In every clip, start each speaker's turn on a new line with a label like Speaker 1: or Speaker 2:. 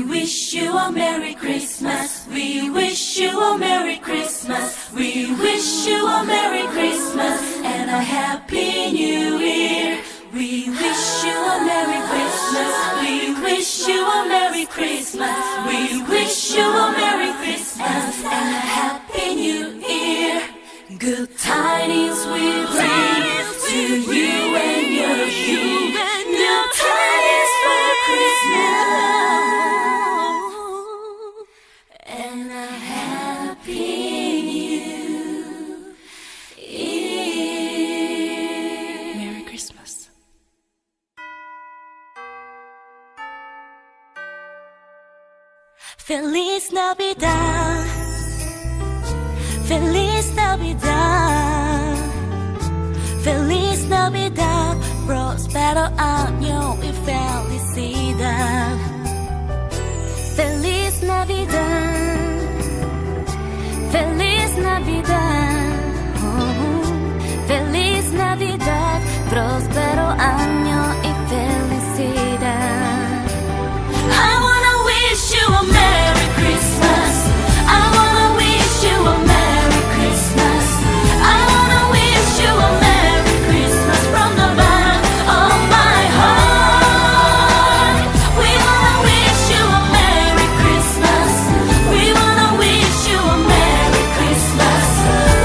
Speaker 1: We wish you a Merry Christmas. We wish you a Merry Christmas. We wish you a Merry Christmas and a Happy New Year. We wish you a Merry Christmas. We wish you a Merry Christmas. We wish you a Merry Christmas and a Happy New Year. Good tidings we bring to you and your you. Good tidings for Christmas and a Happy New Year. Merry Christmas.
Speaker 2: Feliz Navidad, Feliz Navidad, Feliz Navidad, próspero año y felicidad. Feliz Navidad, Feliz Navidad, Feliz Navidad, próspero año y felicidad.
Speaker 1: I wanna wish you a Merry Christmas. I wanna wish you a Merry Christmas. I wanna wish you a Merry Christmas from the bottom of my heart. We wanna wish you a Merry Christmas. We wanna wish you a Merry Christmas.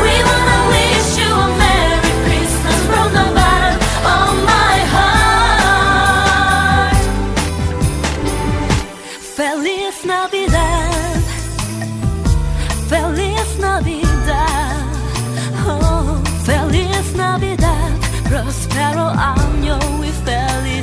Speaker 1: We wanna wish you a Merry Christmas from the bottom of my heart.
Speaker 2: Feliz Navidad, Feliz Navidad, oh, Feliz Navidad, próspero año y felicidad.